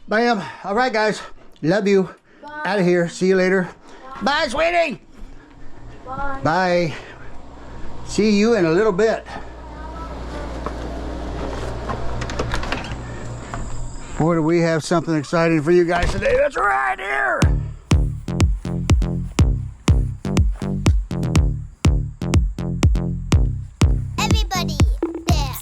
Bam. All right, guys. Love you. Out of here. See you later. Bye, sweetie. Bye. Bye. See you in a little bit. Boy, do we have something exciting for you guys today. That's right here. Everybody there.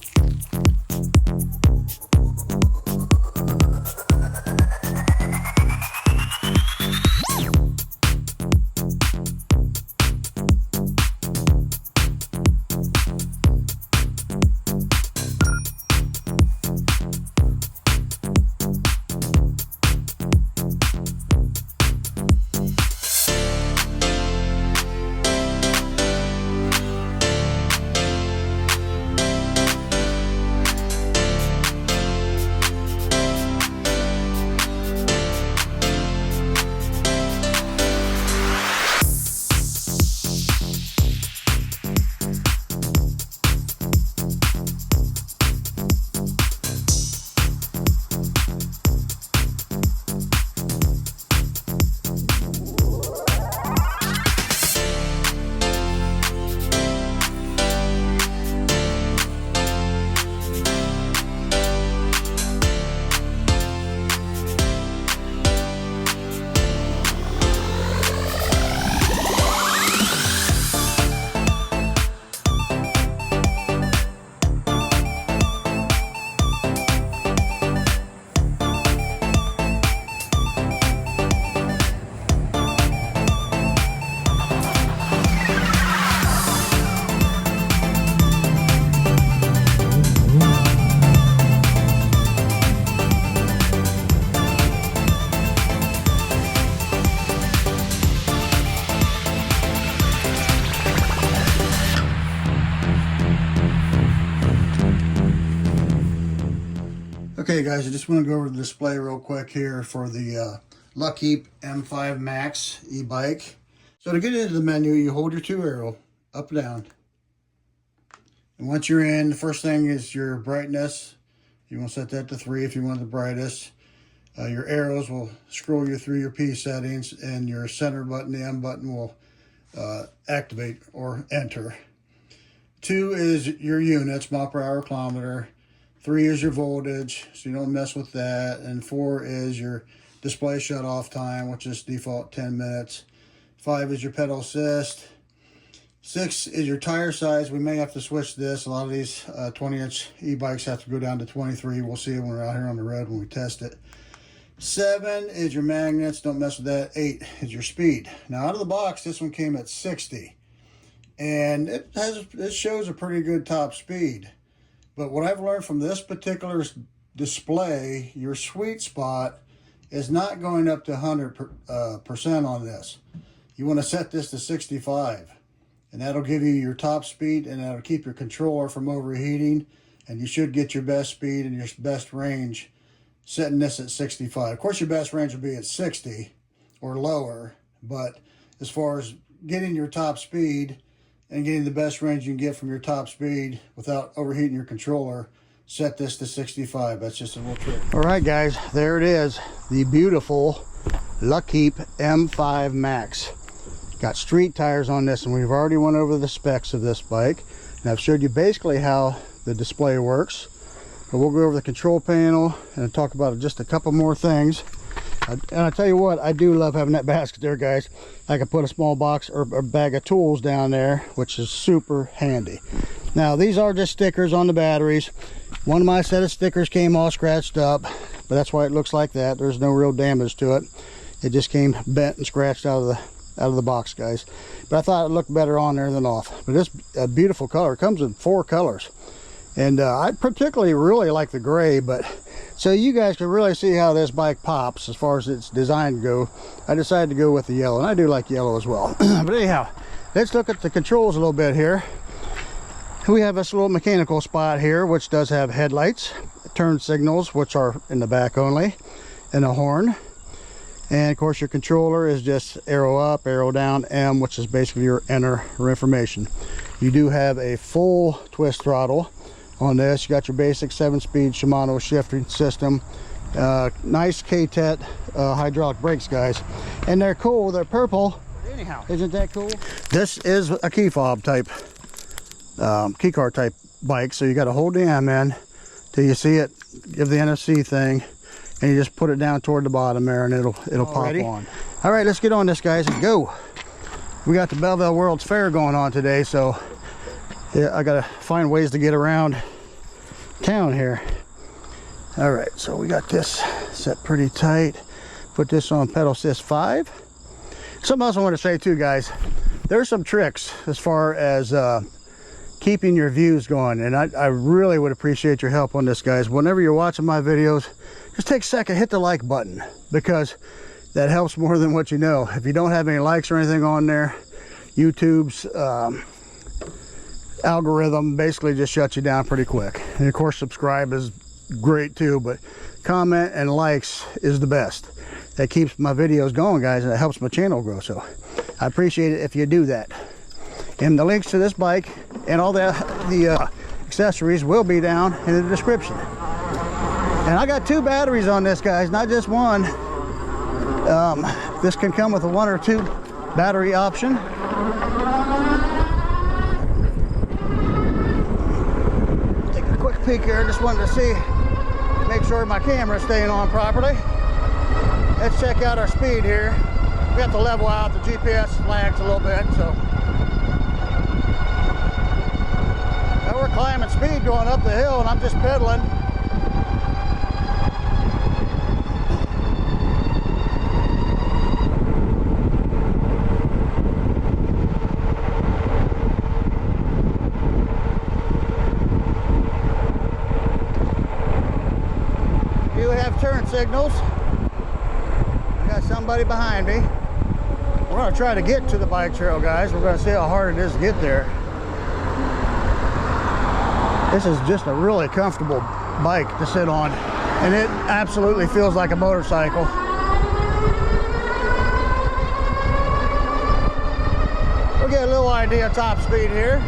Okay, guys, I just want to go over the display real quick here for the Luckeep M5 Max e-bike. So to get into the menu, you hold your two arrow up and down. And once you're in, the first thing is your brightness. You want to set that to 3 if you want the brightest. Your arrows will scroll you through your P settings, and your center button, the M button, will activate or enter. 2 is your units, mile per hour, kilometer. 3 is your voltage, so you don't mess with that. And 4 is your display shut off time, which is default 10 minutes. 5 is your pedal assist. 6 is your tire size. We may have to switch this. A lot of these 20-inch e-bikes have to go down to 23. We'll see it when we're out here on the road when we test it. 7 is your magnets. Don't mess with that. 8 is your speed. Now, out of the box, this one came at 60. And it shows a pretty good top speed. But what I've learned from this particular display, your sweet spot is not going up to 100% on this. You want to set this to 65. And that'll give you your top speed, and that'll keep your controller from overheating. And you should get your best speed and your best range setting this at 65. Of course, your best range will be at 60 or lower. But as far as getting your top speed and getting the best range you can get from your top speed without overheating your controller, set this to 65. That's just a little trick. All right, guys, there it is. The beautiful Luckeep M5 Max. Got street tires on this, and we've already went over the specs of this bike. And I've showed you basically how the display works. But we'll go over the control panel and talk about just a couple more things. And I tell you what, I do love having that basket there, guys. I can put a small box or a bag of tools down there, which is super handy. Now, these are just stickers on the batteries. One of my set of stickers came all scratched up, but that's why it looks like that. There's no real damage to it. It just came bent and scratched out of the box, guys. But I thought it looked better on there than off. But it's a beautiful color. It comes in 4 colors. And I particularly really like the gray, but so you guys can really see how this bike pops as far as its design go. I decided to go with the yellow, and I do like yellow as well. But anyhow, let's look at the controls a little bit here. We have this little mechanical spot here, which does have headlights, turn signals, which are in the back only, and a horn. And of course, your controller is just arrow up, arrow down, M, which is basically your enter information. You do have a full twist throttle on this. You got your basic 7-speed Shimano shifting system. Nice K-Tet hydraulic brakes, guys, and they're cool. They're purple. Anyhow, isn't that cool? This is a key fob type, key card type bike. So you got to hold the M in till you see it, give the NFC thing, and you just put it down toward the bottom there, and it'll pop on. All right, let's get on this, guys, and go. We got the Belleville World's Fair going on today, so yeah, I gotta find ways to get around town here. All right, so we got this set pretty tight. Put this on pedal assist 5. Something else I want to say too, guys. There's some tricks as far as keeping your views going, and I really would appreciate your help on this, guys. Whenever you're watching my videos, just take a second, hit the like button, because that helps more than what you know. If you don't have any likes or anything on there, YouTube's algorithm basically just shuts you down pretty quick. And of course, subscribe is great too, but comment and likes is the best. That keeps my videos going, guys, and it helps my channel grow. So I appreciate it if you do that. And the links to this bike and all the accessories will be down in the description. And I got 2 batteries on this, guys, not just one. This can come with a 1 or 2 battery option. Take a quick peek here. Just wanted to see, make sure my camera's staying on properly. Let's check out our speed here. We have to level out. The GPS lags a little bit, so. Now we're climbing speed going up the hill, and I'm just pedaling. You have turn signals. Got somebody behind me. We're going to try to get to the bike trail, guys. We're going to see how hard it is to get there. This is just a really comfortable bike to sit on, and it absolutely feels like a motorcycle. We'll get a little idea of top speed here.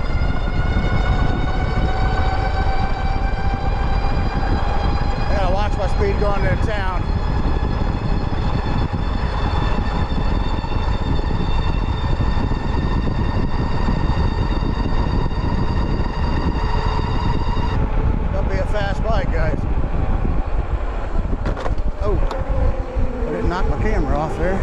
I gotta watch my speed going into town. Off there.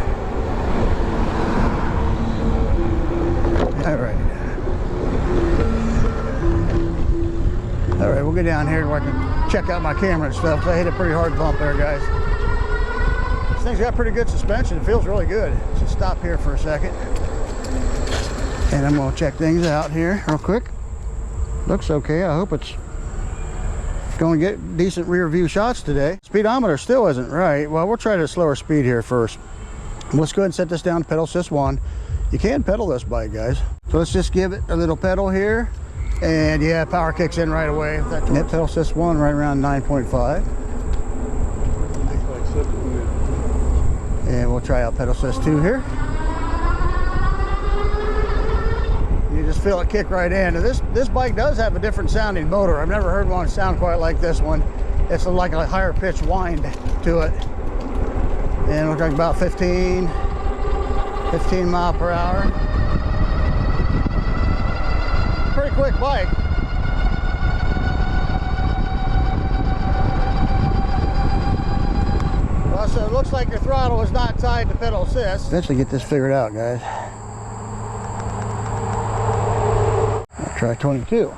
All right, we'll get down here where I can check out my camera and stuff. I hit a pretty hard bump there, guys. This thing's got pretty good suspension. It feels really good. Let's just stop here for a second, and I'm gonna check things out here real quick. Looks okay. I hope it's going to get decent rear view shots today. Speedometer still isn't right. Well, we'll try to slower speed here first. Let's go ahead and set this down to pedal assist 1. You can pedal this bike, guys. So let's just give it a little pedal here, and yeah, power kicks in right away. That pedal assist 1 right around 9.5. And we'll try out pedal assist 2 here. You just feel it kick right in. And this bike does have a different sounding motor. I've never heard one sound quite like this one. It's like a higher pitched whine to it. And we're talking about 15 mile per hour. Pretty quick bike. Well, so it looks like your throttle is not tied to pedal assist. Eventually get this figured out, guys. I'll try 22.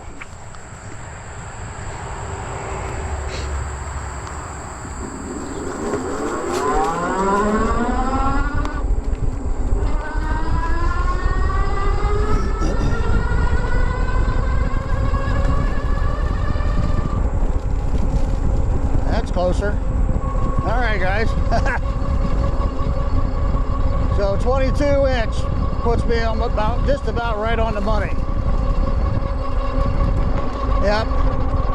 Closer. All right, guys. So 22 inch puts me on just about right on the money. Yep,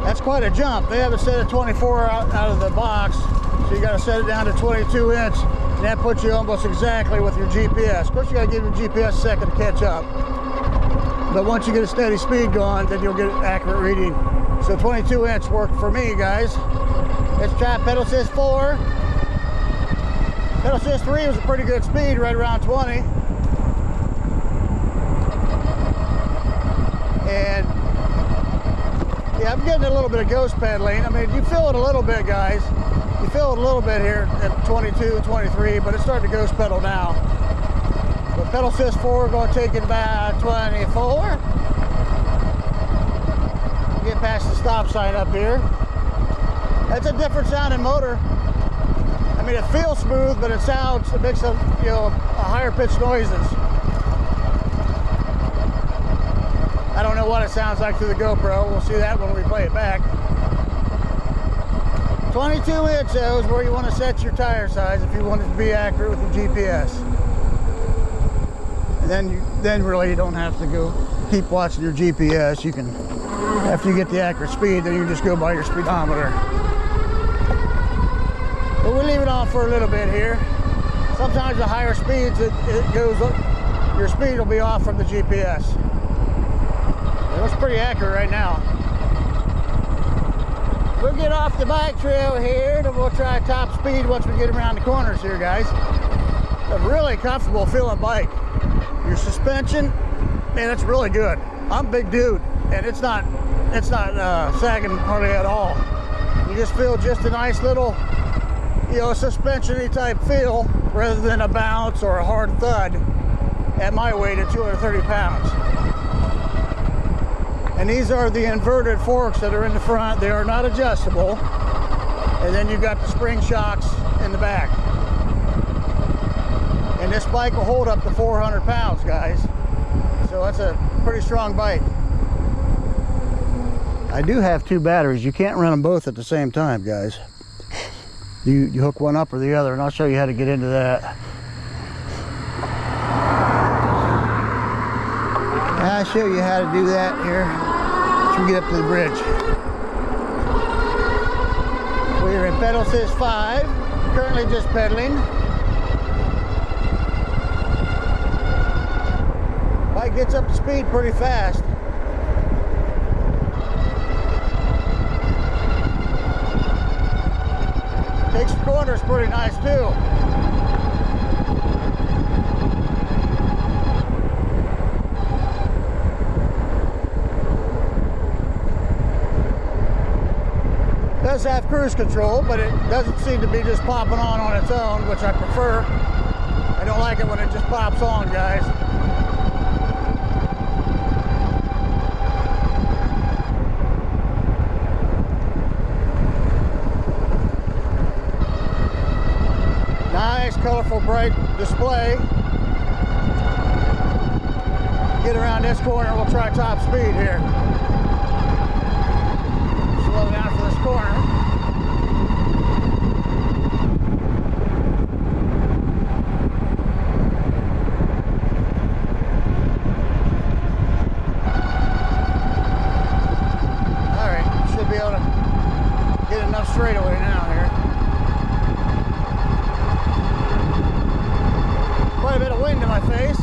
that's quite a jump. They have it set at 24 out of the box, so you got to set it down to 22 inch, and that puts you almost exactly with your GPS. Of course, you got to give your GPS a second to catch up, but once you get a steady speed going, then you'll get an accurate reading. So 22 inch worked for me, guys. Let's try pedal assist 4. Pedal assist 3 was a pretty good speed, right around 20. And yeah, I'm getting a little bit of ghost pedaling. I mean, you feel it a little bit, guys. You feel it a little bit here at 22, 23, but it's starting to ghost pedal now. But pedal assist 4, going to take it about 24. Get past the stop sign up here. That's a different sounding motor. I mean, it feels smooth, but it sounds, it makes a, you know, a higher pitched noises. I don't know what it sounds like through the GoPro. We'll see that when we play it back. 22 inch though is where you want to set your tire size if you want it to be accurate with the GPS. And then really you don't have to go keep watching your GPS. You can, after you get the accurate speed, then you just go by your speedometer. But we'll leave it on for a little bit here. Sometimes the higher speeds, it goes, your speed will be off from the GPS. It looks pretty accurate right now. We'll get off the bike trail here, and we'll try top speed once we get around the corners here, guys. A really comfortable feeling bike. Your suspension, man, it's really good. I'm a big dude, and it's not sagging hardly at all. You just feel just a nice little, you know, suspension-y type feel rather than a bounce or a hard thud at my weight at 230 pounds. And these are the inverted forks that are in the front. They are not adjustable. And then you've got the spring shocks in the back. And this bike will hold up to 400 pounds, guys. So that's a pretty strong bike. I do have 2 batteries. You can't run them both at the same time, guys. You hook one up or the other, and I'll show you how to get into that. I'll show you how to do that here once we get up to the bridge. We're in pedal assist 5, currently just pedaling. Bike gets up to speed pretty fast. Takes the corners pretty nice too. Does have cruise control, but it doesn't seem to be just popping on its own, which I prefer. I don't like it when it just pops on, guys. Nice, colorful, bright display. Get around this corner, we'll try top speed here. Slow down for this corner. Alright, should be able to get enough straightaway now here. Quite a bit of wind in my face.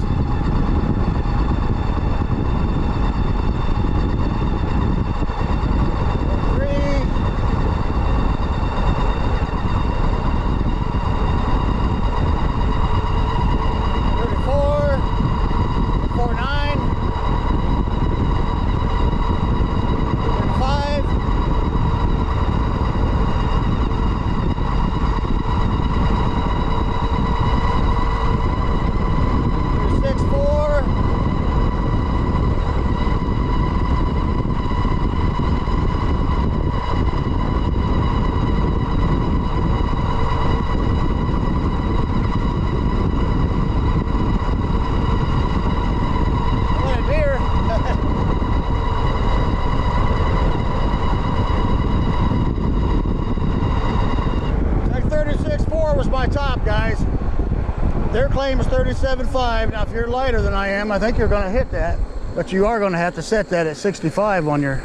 Their claim is 37.5. Now, if you're lighter than I am, I think you're going to hit that. But you are going to have to set that at 65 on your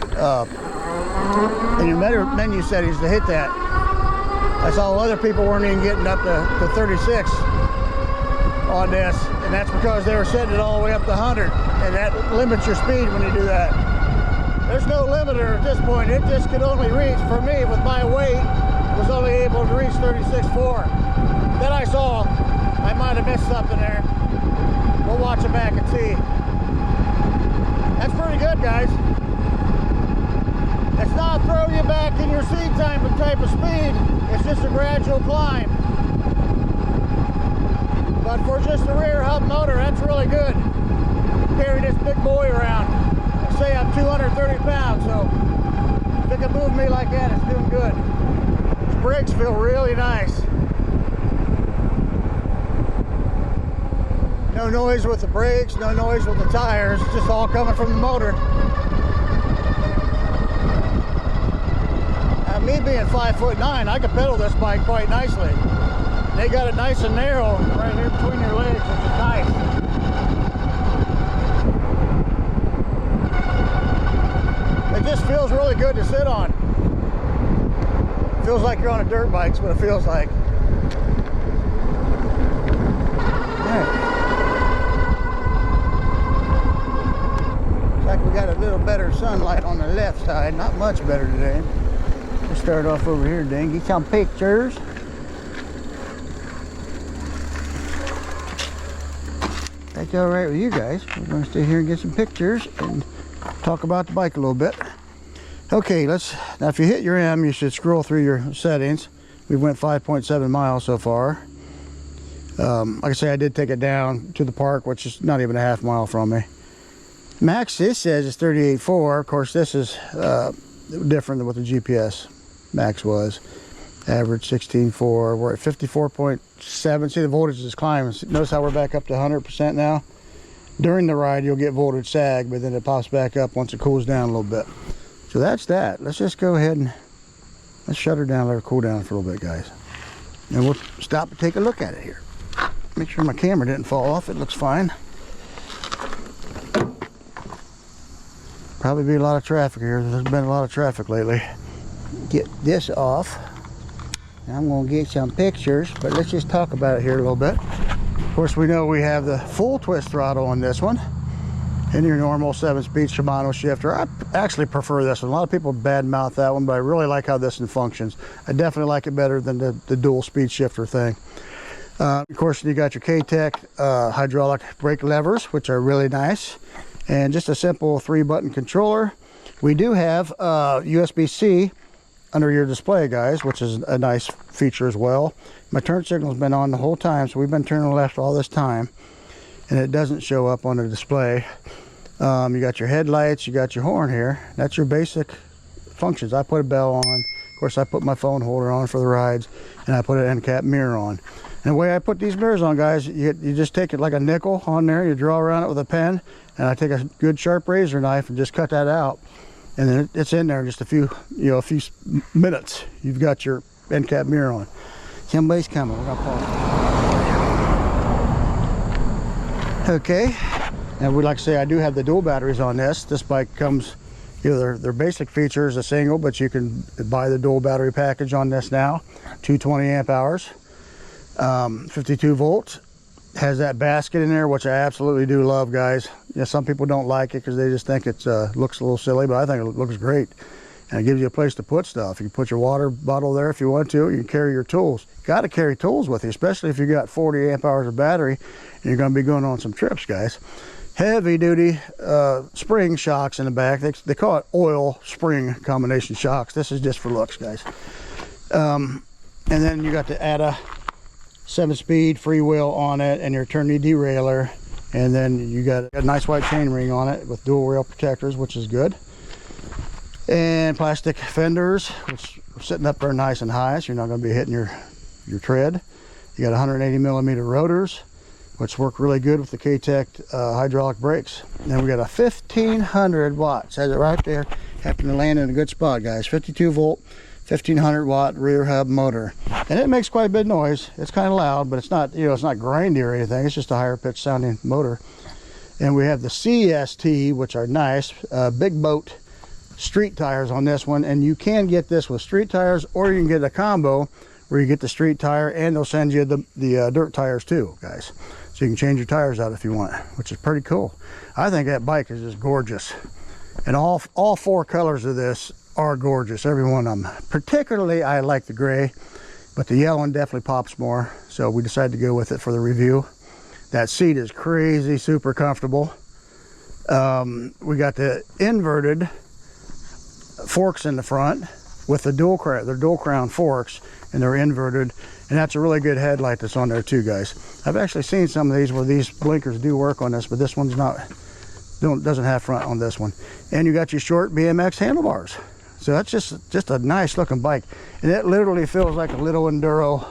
in your menu settings to hit that. I saw other people weren't even getting up to 36 on this, and that's because they were setting it all the way up to 100, and that limits your speed when you do that. There's no limiter at this point. It just could only reach, for me, with my weight, was only able to reach 36.4. Then I saw I might have missed something there. We'll watch it back and see. That's pretty good, guys. It's not throw you back in your seat type of speed. It's just a gradual climb. But for just a rear hub motor, that's really good. Carry this big boy around. I say I'm 230 pounds, so if it can move me like that, it's doing good. These brakes feel really nice. No noise with the brakes, no noise with the tires. It's just all coming from the motor. Me being 5'9", I can pedal this bike quite nicely. They got it nice and narrow right here between your legs, which is nice. It just feels really good to sit on. Feels like you're on a dirt bike is what it feels like. Right. Looks like we got a little better sunlight on the left side. Not much better today. Let's start off over here, Dan. Get some pictures. That's all right with you guys. We're going to stay here and get some pictures and talk about the bike a little bit. Okay, now if you hit your M, you should scroll through your settings. We went 5.7 miles so far. Like I say, I did take it down to the park, which is not even a half mile from me. Max, this says it's 38.4. Of course, this is different than what the GPS max was. Average 16.4. We're at 54.7. See, the voltage is climbing. Notice how we're back up to 100% now. During the ride, you'll get voltage sag, but then it pops back up once it cools down a little bit. So that's that. Let's just go ahead and let's shut her down, let her cool down for a little bit, guys. And we'll stop and take a look at it here. Make sure my camera didn't fall off. It looks fine. Probably be a lot of traffic here. There's been a lot of traffic lately. Get this off. I'm going to get some pictures, but let's just talk about it here a little bit. Of course, we know we have the full twist throttle on this one and your normal 7-speed Shimano shifter. I actually prefer this one. A lot of people badmouth that one, but I really like how this one functions. I definitely like it better than the dual speed shifter thing. Of course, you got your K-Tech hydraulic brake levers, which are really nice, and just a simple 3-button controller. We do have USB-C under your display, guys, which is a nice feature as well. My turn signal's been on the whole time, so we've been turning left all this time, and it doesn't show up on the display. You got your headlights, you got your horn here. That's your basic functions. I put a bell on. Of course, I put my phone holder on for the rides, and I put an end cap mirror on. And the way I put these mirrors on, guys, you just take it like a nickel on there, you draw around it with a pen, and I take a good sharp razor knife and just cut that out. And then it's in there in just a few minutes. You've got your end cap mirror on. Somebody's coming. We're gonna pause. Okay. And we like to say I do have the dual batteries on this. This bike comes, their basic feature is a single, but you can buy the dual battery package on this now. 220 amp hours, 52 volts. Has that basket in there, which I absolutely do love, guys. Some people don't like it because they just think it looks a little silly, but I think it looks great. And it gives you a place to put stuff. You can put your water bottle there if you want to. You can carry your tools. Got to carry tools with you, especially if you got 40 amp hours of battery and you're going to be going on some trips, guys. Heavy duty spring shocks in the back. They call it oil spring combination shocks. This is just for looks, guys. And then you got to add a 7-speed freewheel on it and your turn-knee derailleur, and then you got a nice white chain ring on it with dual rail protectors, which is good, and plastic fenders, which are sitting up there nice and high, so you're not going to be hitting your tread. You got 180 millimeter rotors, which work really good with the K-Tech hydraulic brakes. And then we got a 1500 watt, says it right there, happen to land in a good spot, guys. 52 volt 1500 watt rear hub motor, and it makes quite a bit of noise. It's kind of loud, but it's not, it's not grindy or anything. It's just a higher pitch sounding motor. And we have the CST, which are nice big boat street tires on this one, and you can get this with street tires, or you can get a combo where you get the street tire and they'll send you the dirt tires too, guys, so you can change your tires out if you want, which is pretty cool. I think that bike is just gorgeous, and all 4 colors of this are gorgeous, every one of them. Particularly, I like the gray, but the yellow one definitely pops more. So we decided to go with it for the review. That seat is crazy, super comfortable. We got the inverted forks in the front with the dual crown forks, and they're inverted, and that's a really good headlight that's on there too, guys. I've actually seen some of these where these blinkers do work on this, but this one's doesn't have front on this one. And you got your short BMX handlebars. So that's just a nice looking bike, and it literally feels like a little enduro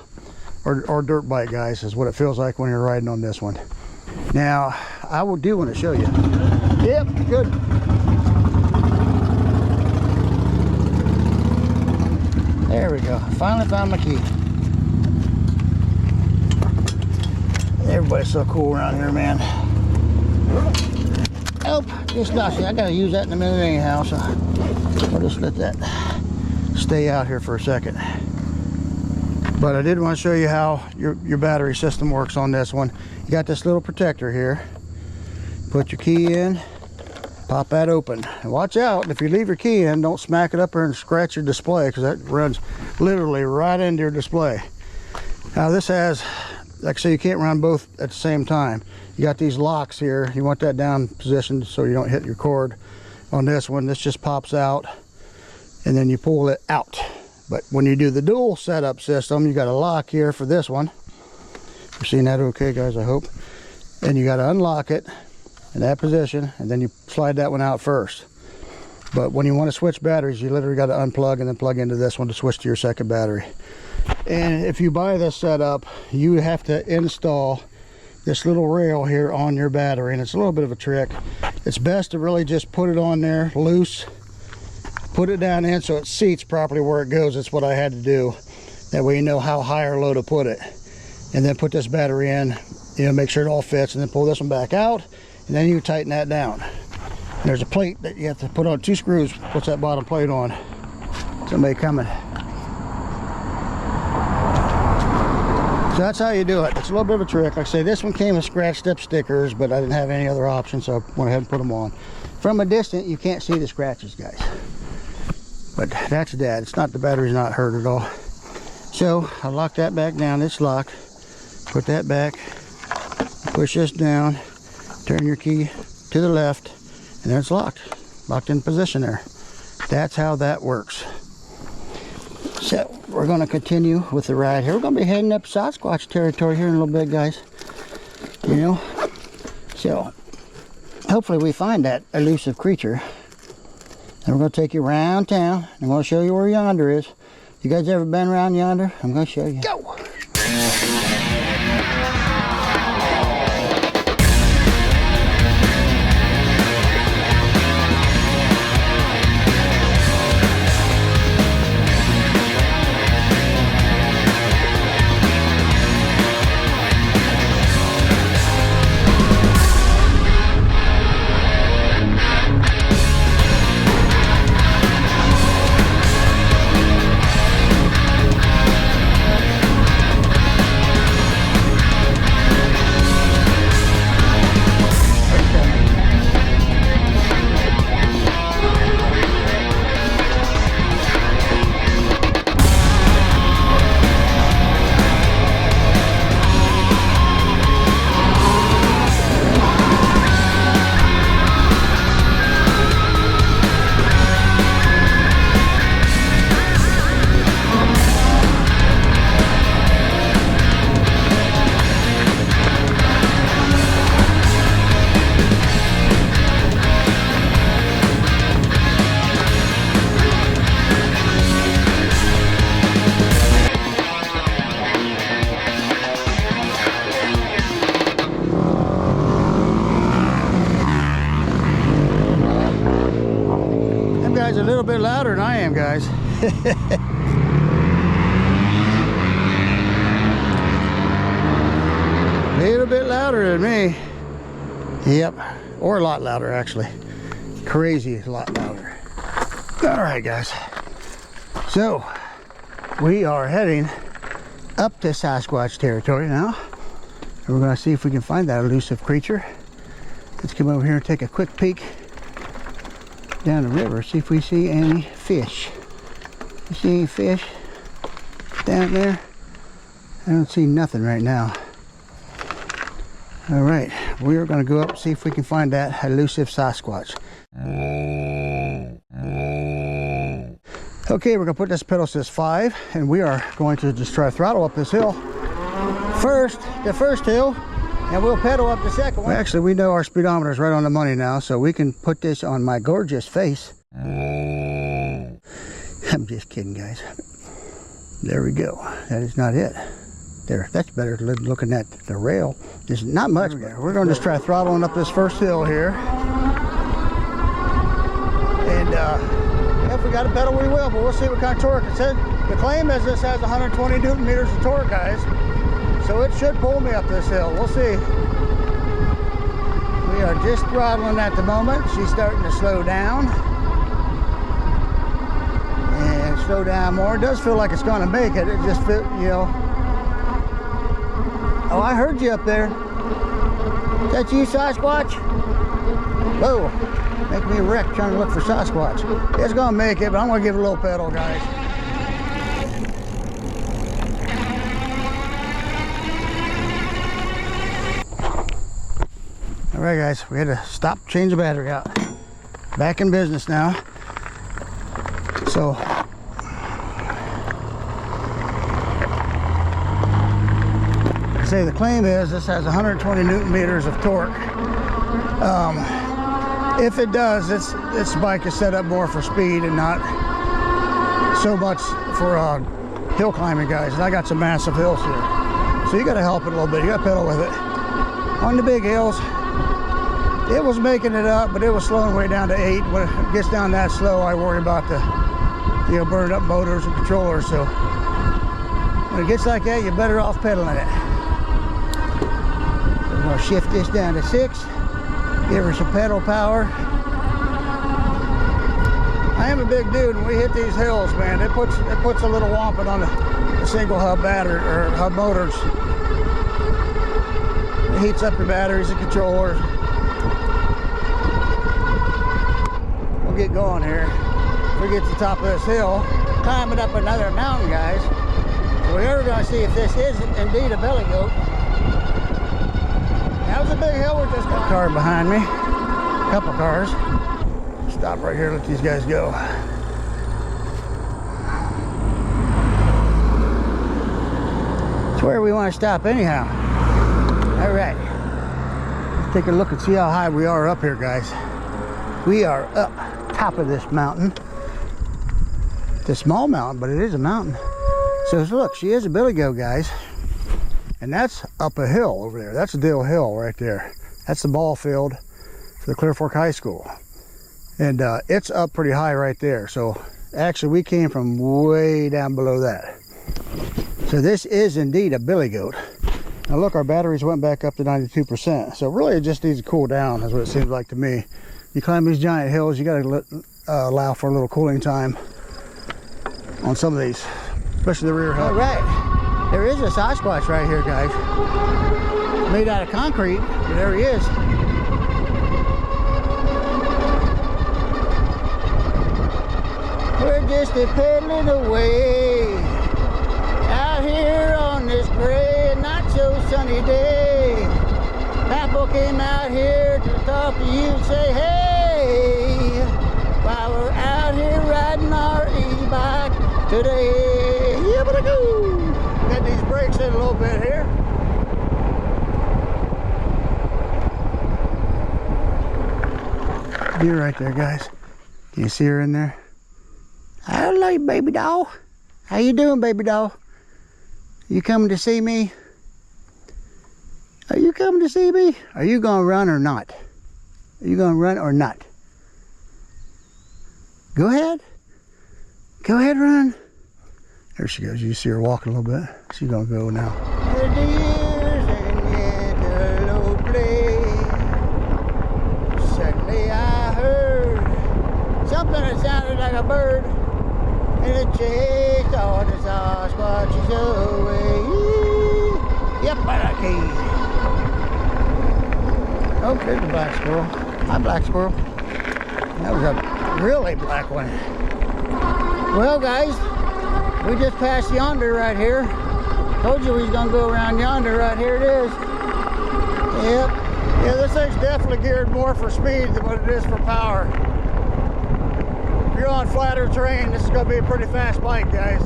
or dirt bike, guys, is what it feels like when you're riding on this one. Now I do want to show you. Yep, good. There we go. Finally found my key. Everybody's so cool around here, man. Oh, just lost it. I gotta use that in a minute anyhow, so I'll just let that stay out here for a second. But I did want to show you how your battery system works on this one. You got this little protector here. Put your key in, pop that open. And watch out, if you leave your key in, don't smack it up there and scratch your display, because that runs literally right into your display. Now this has, like I say, you can't run both at the same time. You got these locks here. You want that down positioned so you don't hit your cord. On this one, this just pops out and then you pull it out. But when you do the dual setup system, you got a lock here for this one. You're seeing that okay, guys, I hope. And you got to unlock it in that position, and then you slide that one out first. But when you want to switch batteries, you literally got to unplug and then plug into this one to switch to your second battery. And if you buy this setup, you have to install this little rail here on your battery, and it's a little bit of a trick. It's best to really just put it on there loose, put it down in so it seats properly where it goes. That's what I had to do. That way you know how high or low to put it. And then put this battery in, you know, make sure it all fits, and then pull this one back out, and then you tighten that down. And there's a plate that you have to put on, 2 screws. What's that bottom plate on? Somebody coming. So that's how you do it. It's a little bit of a trick. Like I say, this one came with scratched up stickers, but I didn't have any other option, so I went ahead and put them on. From a distance, you can't see the scratches, guys. But that's that. It's not, the battery's not hurt at all. So I lock that back down. It's locked. Put that back. Push this down. Turn your key to the left, and then it's locked. Locked in position there. That's how that works. So we're going to continue with the ride here. We're going to be heading up Sasquatch territory here in a little bit, guys. You know, so hopefully we find that elusive creature. And we're going to take you around town. I'm going to show you where yonder is. You guys ever been around yonder? I'm going to show you. Go! A little bit louder than I am, guys. A little bit louder than me. Yep, or a lot louder actually. Crazy a lot louder. All right, guys. So we are heading up to Sasquatch territory now. And we're going to see if we can find that elusive creature. Let's come over here and take a quick peek down the river, see if we see any fish. You see any fish down there? I don't see nothing right now. All right, we're gonna go up and see if we can find that elusive Sasquatch. Okay, we're gonna put this pedal says 5, and we are going to just try to throttle up this hill. First, the first hill, and we'll pedal up the second one. Actually, we know our speedometer is right on the money now, so we can put this on my gorgeous face. I'm just kidding, guys. There we go. That is not it. There, that's better than looking at the rail. There's not much. We're going to just try throttling up this first hill here. And if we got a pedal, we will, but we'll see what kind of torque. It said, the claim is this has 120 Newton meters of torque, guys. So it should pull me up this hill. We'll see. We are just throttling at the moment. She's starting to slow down. And slow down more. It does feel like it's going to make it. It just feel, you know. Oh, I heard you up there. Is that you, Sasquatch? Whoa. Make me a wreck trying to look for Sasquatch. It's going to make it, but I'm going to give it a little pedal, guys. All right, guys. We had to stop, change the battery out. Back in business now. So... say the claim is this has 120 Newton meters of torque. If it does, this bike is set up more for speed and not so much for hill climbing, guys. And I got some massive hills here, so you got to help it a little bit. You got to pedal with it. On the big hills, it was making it up, but it was slowing way down to 8. When it gets down that slow, I worry about the burning up motors and controllers. So when it gets like that, you're better off pedaling it. I'm going to shift this down to 6, give her some pedal power. I am a big dude, and we hit these hills, man. It puts a little whomping on the single hub battery or hub motors. It heats up your batteries and controllers. We'll get going here. We get to the top of this hill, climbing up another mountain, guys. So we're going to see if this is indeed a belly goat. That was a big hill we just got. Car behind me, a couple cars. Stop right here, let these guys go. It's where we want to stop anyhow. All right, let's take a look and see how high we are up here, guys. We are up top of this mountain. It's a small mountain, but it is a mountain. So look, she is a billy goat, guys. And that's up a hill over there. That's Dill Hill right there. That's the ball field for the Clear Fork High School. And it's up pretty high right there. So actually we came from way down below that. So this is indeed a billy goat. Now look, our batteries went back up to 92%. So really it just needs to cool down, is what it seems like to me. You climb these giant hills, you gotta allow for a little cooling time on some of these, especially the rear hub. All right. There is a Sasquatch right here, guys. Made out of concrete, but there he is. We're just pedaling away out here on this gray and not so sunny day. Papa came out here to talk to you and say, hey, while we're out here riding our e-bike today. Yeah, but I go. Get these brakes in a little bit here. Deer right there, guys. Can you see her in there? Hello, baby doll. How you doing, baby doll? You coming to see me? Are you coming to see me? Are you gonna run or not? Are you gonna run or not? Go ahead. Go ahead, run. There she goes. You see her walking a little bit. She's gonna go now. The deer's in the low place. Suddenly I heard something that sounded like a bird, and it chased all the Sasquatches away. Yep, Ebike. Oh, there's a black squirrel. Hi, black squirrel. That was a really black one. Well, guys, we just passed yonder right here. Told you we was gonna go around yonder. Right here it is. Yep. Yeah, this thing's definitely geared more for speed than what it is for power. If you're on flatter terrain, this is gonna be a pretty fast bike, guys.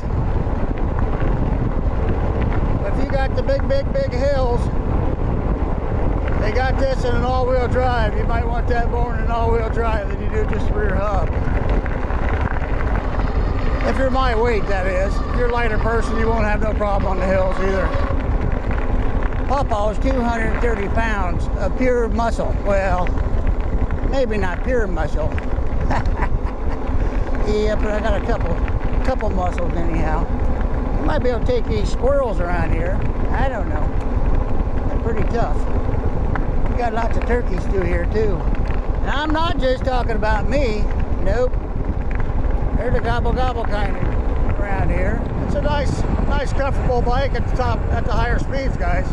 But if you got the big hills, they got this in an all-wheel drive. You might want that more in an all-wheel drive than you do just the rear hub. If you're my weight, that is. If you're a lighter person, you won't have no problem on the hills either. Pawpaw is 230 pounds of pure muscle. Well, maybe not pure muscle. Yeah, but I got a couple muscles anyhow. You might be able to take these squirrels around here. I don't know. They're pretty tough. We got lots of turkeys through here too. And I'm not just talking about me. Nope. They're the gobble kind of around here. It's a nice comfortable bike at the higher speeds, guys.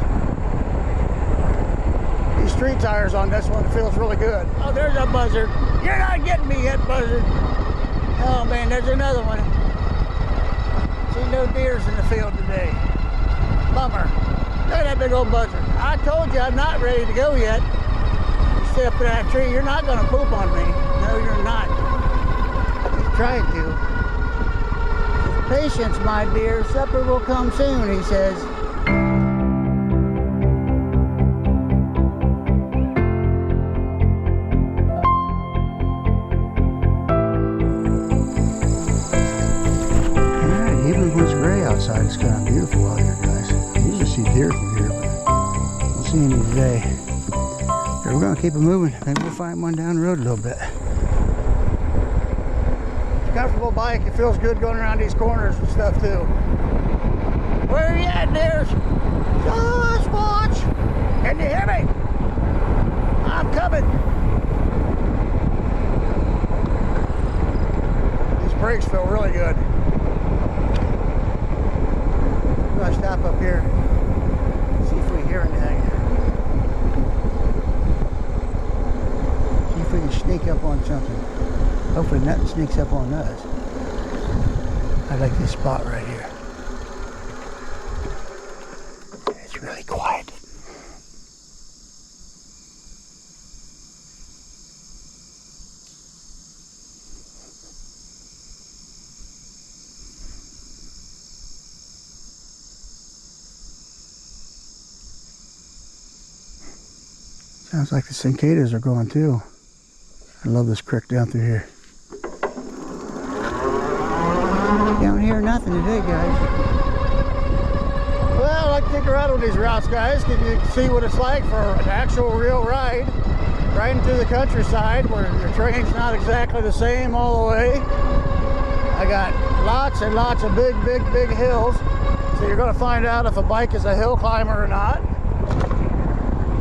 These street tires on this one feels really good. Oh, there's a buzzard. You're not getting me yet, buzzard. Oh man, there's another one. See no deers in the field today. Bummer. Look at that big old buzzard. I told you I'm not ready to go yet. You sit up in that tree, you're not gonna poop on me. No, you're not. Trying to. Patience, my dear. Supper will come soon, he says. Alright, even when it's gray outside, it's kind of beautiful out here, guys. You usually see deer from here, but I don't see any today. So we're going to keep it moving. Maybe we'll find one down the road a little bit. Comfortable bike. It feels good going around these corners and stuff too. Where are you at, dears? Just watch. Can you hear me? I'm coming. These brakes feel really good. I'm gonna stop up here. See if we hear anything. See if we can sneak up on something. Hopefully nothing sneaks up on us. I like this spot right here. It's really quiet. Sounds like the cicadas are going too. I love this creek down through here. Don't hear nothing today, guys. Well, I like to take a ride on these routes, guys, because you can see what it's like for an actual real ride. Riding through the countryside where your terrain's not exactly the same all the way. I got lots and lots of big hills. So you're going to find out if a bike is a hill climber or not.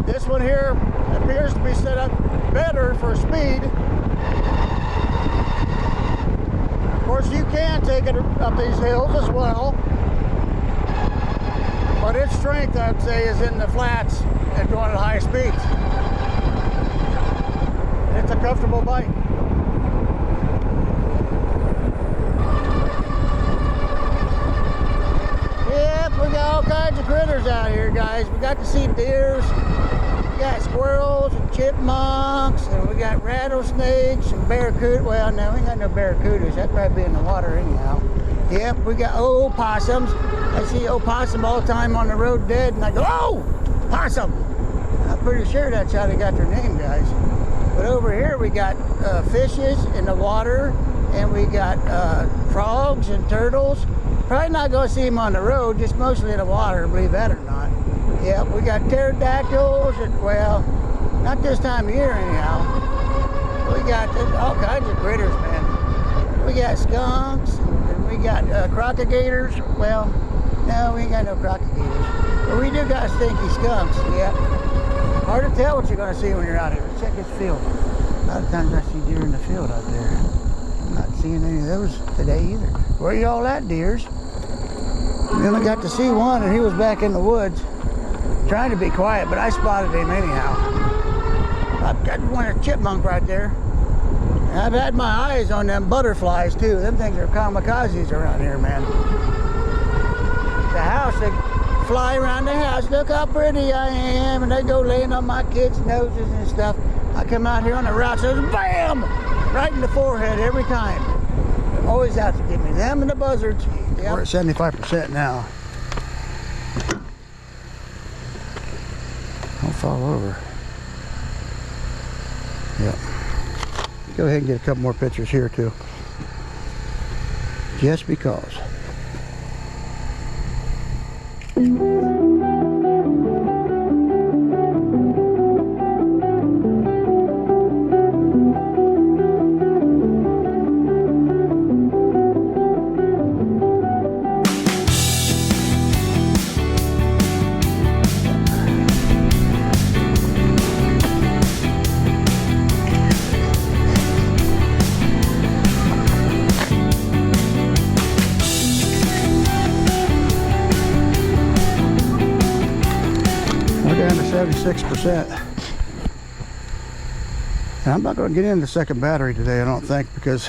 This one here appears to be set up better for speed. Of course, you can take it up these hills as well, but its strength, I'd say, is in the flats and going at high speeds. It's a comfortable bike. Yep, we got all kinds of critters out here, guys. We got to see deers. We got squirrels and chipmunks, and we got rattlesnakes and barracuda. Well, no, we ain't got no barracudas. That'd probably be in the water anyhow. Yep, we got opossums. I see opossum all the time on the road dead, and I go, oh, possum. I'm pretty sure that's how they got their name, guys. But over here we got fishes in the water, and we got frogs and turtles. Probably not going to see them on the road, just mostly in the water, believe that or not. Yeah, we got pterodactyls, and well, not this time of year anyhow. We got all kinds of critters, man. We got skunks, and we got crocodilators. Well, no, we ain't got no crocodilators. But we do got stinky skunks, yeah. Hard to tell what you're going to see when you're out here. Let's check this field. A lot of times I see deer in the field out there. I'm not seeing any of those today either. Where are y'all at, deers? We only got to see one, and he was back in the woods. Trying to be quiet, but I spotted him anyhow. I've got one, a chipmunk right there. I've had my eyes on them butterflies too. Them things are kamikazes around here, man. The house, they fly around the house. Look how pretty I am. And they go laying on my kids' noses and stuff. I come out here on the route, so bam! Right in the forehead every time. They're always out to get me. Them and the buzzards. Yep. We're at 75% now. Don't fall over. Yep. Go ahead and get a couple more pictures here too. Just because. We're down to 76%. And I'm not going to get in the second battery today, I don't think, because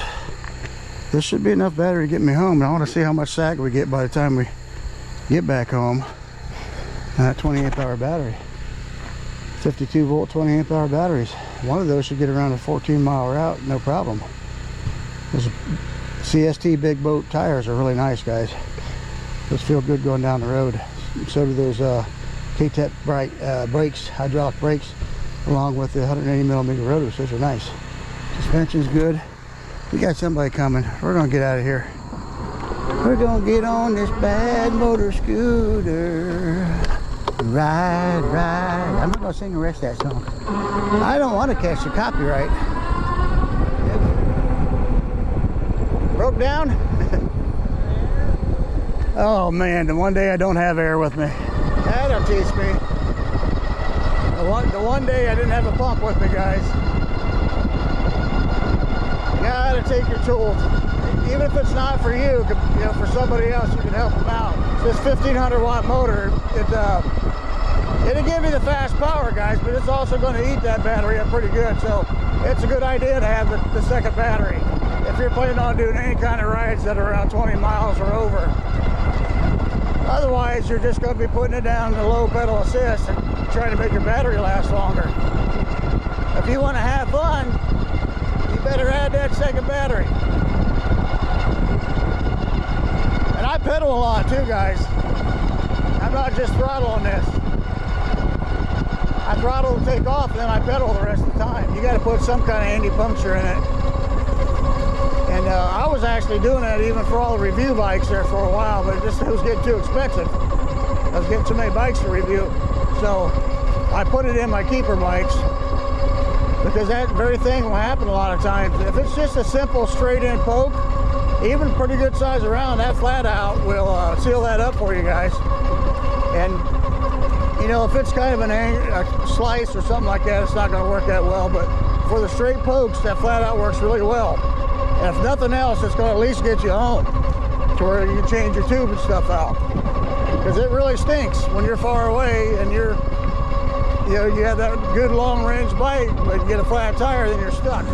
this should be enough battery to get me home. And I want to see how much sag we get by the time we get back home. And that 20 amp hour battery, 52 volt 20 amp hour batteries, one of those should get around a 14-mile route, no problem. Those CST big boat tires are really nice, guys. Those feel good going down the road. So do those K-Tech brakes, hydraulic brakes, along with the 180mm rotors. Those are nice. Suspension's good. We got somebody coming. We're gonna get out of here. We're gonna get on this bad motor scooter. Ride, ride. I'm not gonna sing the rest of that song. I don't want to catch the copyright. Broke down? Oh man, the one day I don't have air with me. That'll teach me. The one day I didn't have a pump with me, guys. You gotta take your tools. Even if it's not for you, you know, for somebody else, you can help them out. This 1500 watt motor, it'll give you the fast power, guys, but it's also going to eat that battery up pretty good. So it's a good idea to have the second battery if you're planning on doing any kind of rides that are around 20 miles or over. Otherwise, you're just going to be putting it down to low pedal assist and trying to make your battery last longer. If you want to have fun, you better add that second battery. And I pedal a lot too, guys. I'm not just throttling this. I throttle and take off, and then I pedal the rest of the time. You got to put some kind of anti-puncture in it. And I was actually doing that even for all the review bikes there for a while, but it was getting too expensive. I was getting too many bikes to review. So I put it in my keeper bikes, because that very thing will happen a lot of times. If it's just a simple straight in poke, even pretty good size around, that flat out will seal that up for you guys. And you know, if it's kind of a slice or something like that, it's not going to work that well. But for the straight pokes, that flat out works really well. And if nothing else, it's going to at least get you home to where you can change your tube and stuff out. Because it really stinks when you're far away and you have that good long range bike, but you get a flat tire, then you're stuck.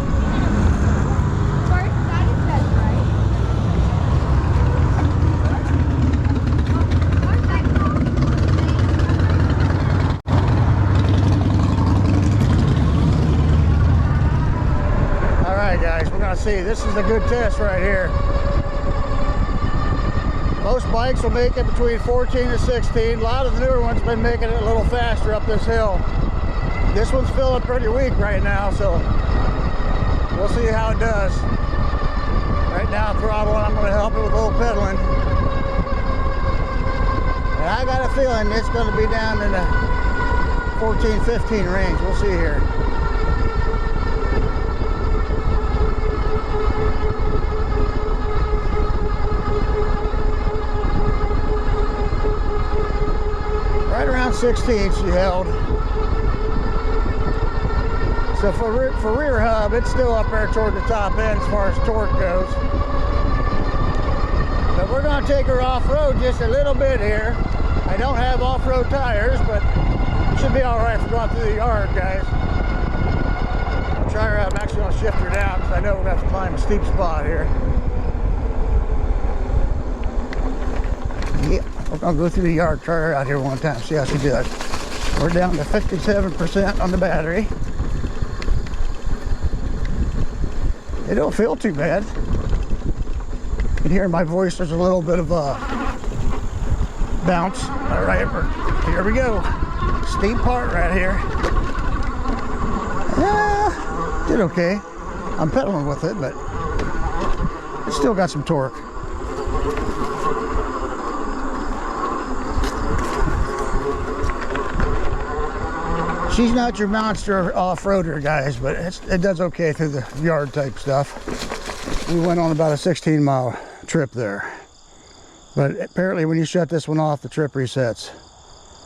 Guys, we're gonna see. This is a good test right here. Most bikes will make it between 14 and 16. A lot of the newer ones have been making it a little faster up this hill. This one's feeling pretty weak right now, so we'll see how it does. Right now I'm throttling. I'm going to help it with a little pedaling. And I got a feeling it's going to be down in the 14-15 range. We'll see here. Right around 16 she held. So for rear hub, it's still up there toward the top end as far as torque goes. But we're going to take her off-road just a little bit here. I don't have off-road tires, but it should be all right for going through the yard, guys. try her out. I'm actually going to shift her down because I know we're going to have to climb a steep spot here. Yeah, we're going to go through the yard, try her out here one time, see how she does. We're down to 57% on the battery. It don't feel too bad. You can hear my voice, there's a little bit of a bounce. All right, here we go. Steep part right here. Yeah, did okay. I'm pedaling with it, but it's still got some torque. She's not your monster off-roader, guys, but it does okay through the yard type stuff. We went on about a 16-mile trip there. But apparently when you shut this one off, the trip resets.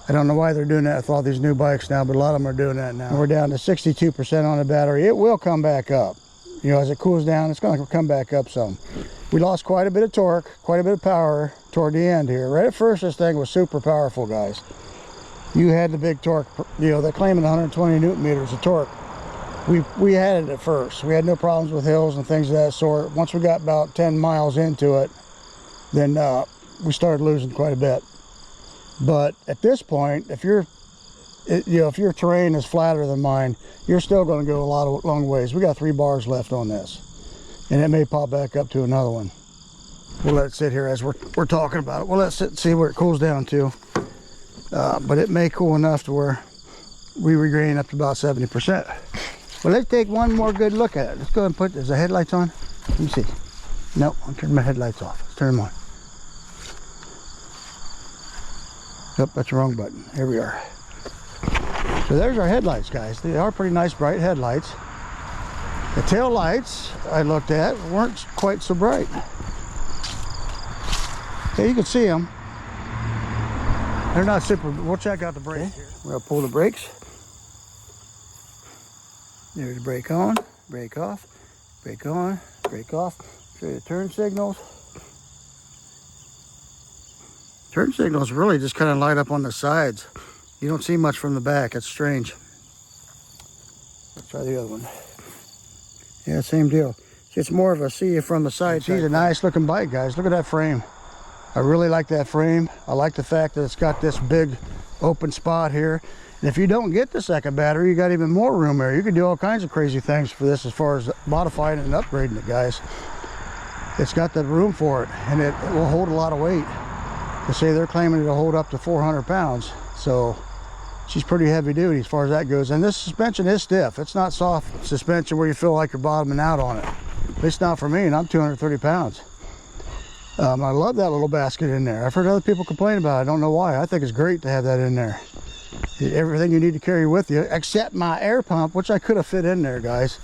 I don't know why they're doing that with all these new bikes now, but a lot of them are doing that now. We're down to 62% on the battery. It will come back up. You know, as it cools down, it's going to come back up some. We lost quite a bit of torque, quite a bit of power toward the end here. Right at first, this thing was super powerful, guys. You had the big torque, you know, they're claiming 120 Newton meters of torque. We had it at first. We had no problems with hills and things of that sort. Once we got about 10 miles into it, then we started losing quite a bit. But at this point, if your terrain is flatter than mine, you're still going to go a long ways. We got 3 bars left on this, and it may pop back up to another one. We'll let it sit here as we're talking about it. We'll let it sit and see where it cools down to. But it may cool enough to where we regain up to about 70%. Well, let's take one more good look at it. Let's go ahead and put, is the headlights on? Let me see. Nope, I'm turning my headlights off. Let's turn them on. Yep, that's the wrong button. Here we are. So there's our headlights, guys. They are pretty nice, bright headlights. The tail lights I looked at weren't quite so bright. Okay, you can see them. They're not super. We'll check out the brakes here. We're gonna pull the brakes. There's the brake on, brake off, brake on, brake off. Show you the turn signals. Turn signals really just kind of light up on the sides. You don't see much from the back. It's strange. Let's try the other one. Yeah, same deal. It's more of a see you from the side. She's a nice looking bike, guys. Look at that frame. I really like that frame. I like the fact that it's got this big open spot here. And if you don't get the second battery, you got even more room there. You can do all kinds of crazy things for this as far as modifying and upgrading it, guys. It's got the room for it, and it will hold a lot of weight. They say they're claiming it'll hold up to 400 pounds. So she's pretty heavy duty as far as that goes. And this suspension is stiff. It's not soft suspension where you feel like you're bottoming out on it. It's not for me, and I'm 230 pounds. I love that little basket in there. I've heard other people complain about it. I don't know why. I think it's great to have that in there. Everything you need to carry with you, except my air pump, which I could have fit in there, guys.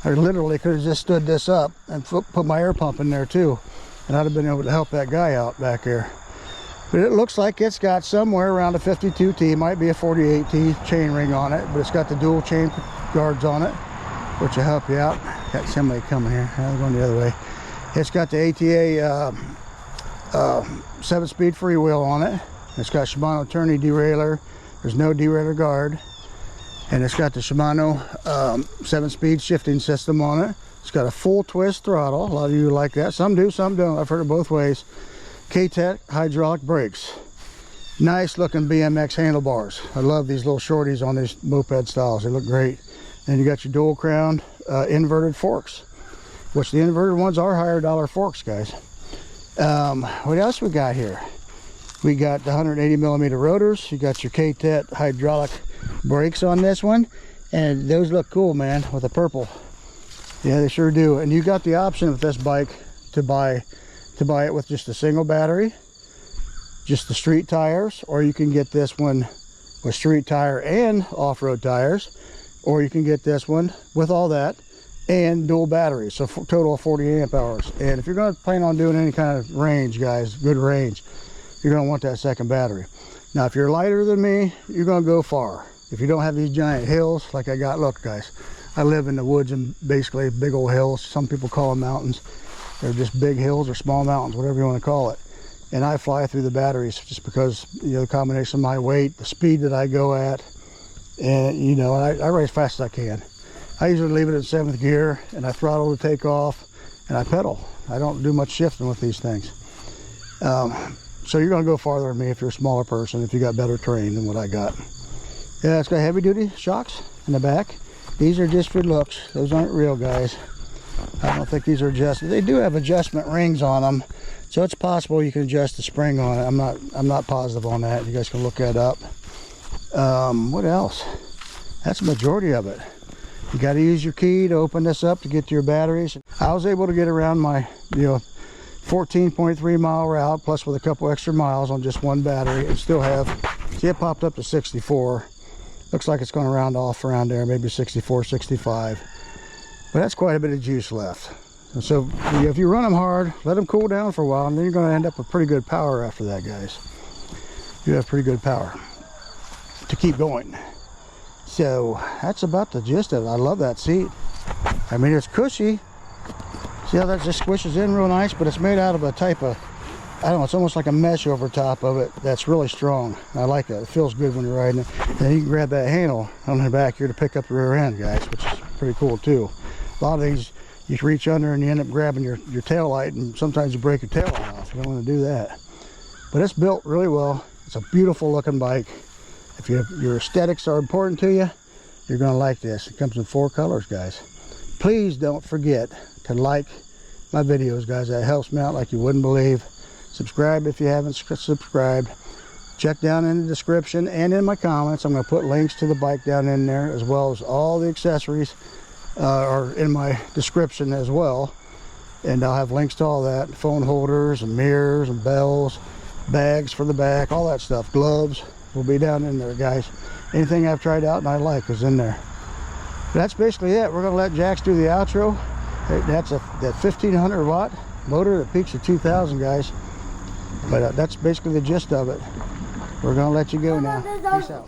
I literally could have just stood this up and put my air pump in there too, and I'd have been able to help that guy out back here. But it looks like it's got somewhere around a 52T, might be a 48T chain ring on it, but it's got the dual chain guards on it, which will help you out. Got somebody coming here. I'm going the other way. It's got the ATA 7-speed freewheel on it. It's got Shimano Tourney derailleur. There's no derailleur guard. And it's got the Shimano 7-speed shifting system on it. It's got a full twist throttle. A lot of you like that. Some do, some don't. I've heard it both ways. K-Tech hydraulic brakes. Nice looking BMX handlebars. I love these little shorties on these moped styles. They look great. And you got your dual crown inverted forks, which the inverted ones are higher dollar forks, guys. What else we got here? We got the 180 millimeter rotors. You got your K-Tech hydraulic brakes on this one, and those look cool, man, with the purple. Yeah, they sure do. And you got the option with this bike to buy it with just a single battery, just the street tires, or you can get this one with street tire and off-road tires, or you can get this one with all that and dual batteries, so total of 40 amp hours. And if you're going to plan on doing any kind of range, guys, good range, you're going to want that second battery. Now, if you're lighter than me, you're going to go far. If you don't have these giant hills like I got, look, guys, I live in the woods and basically big old hills. Some people call them mountains. They're just big hills or small mountains, whatever you want to call it. And I fly through the batteries just because, you know, the combination of my weight, the speed that I go at, and, you know, I ride as fast as I can. I usually leave it in 7th gear, and I throttle to take off, and I pedal. I don't do much shifting with these things. So you're going to go farther than me if you're a smaller person, if you got better terrain than what I got. Yeah, it's got heavy duty shocks in the back. These are just for looks. Those aren't real, guys. I don't think these are adjusted. They do have adjustment rings on them, so it's possible you can adjust the spring on it. I'm not positive on that. You guys can look that up. What else? That's the majority of it. You got to use your key to open this up to get to your batteries. I was able to get around my 14.3 mile route, plus with a couple extra miles on just one battery, and still have, see, it popped up to 64. Looks like it's going to round off around there, maybe 64, 65. But that's quite a bit of juice left. And so if you run them hard, let them cool down for a while, and then you're going to end up with pretty good power after that, guys. You have pretty good power to keep going. So that's about the gist of it. I love that seat. I mean, it's cushy. See how that just squishes in real nice, but it's made out of a type of, I don't know, it's almost like a mesh over top of it that's really strong. I like that. It feels good when you're riding it. And then you can grab that handle on the back here to pick up the rear end, guys, which is pretty cool too. A lot of these, you reach under and you end up grabbing your tail light, and sometimes you break your tail light off. You don't want to do that. But it's built really well. It's a beautiful looking bike. If your aesthetics are important to you, you're going to like this. It comes in 4 colors, guys. Please don't forget to like my videos, guys. That helps me out like you wouldn't believe. Subscribe if you haven't subscribed. Check down in the description and in my comments. I'm going to put links to the bike down in there, as well as all the accessories are in my description as well. And I'll have links to all that. Phone holders and mirrors and bells, bags for the back, all that stuff. Gloves will be down in there, guys. Anything I've tried out and I like is in there. But that's basically it. We're going to let Jax do the outro. That's that 1500 watt motor that peaks at 2000, guys. But that's basically the gist of it. We're going to let you go now. Peace out.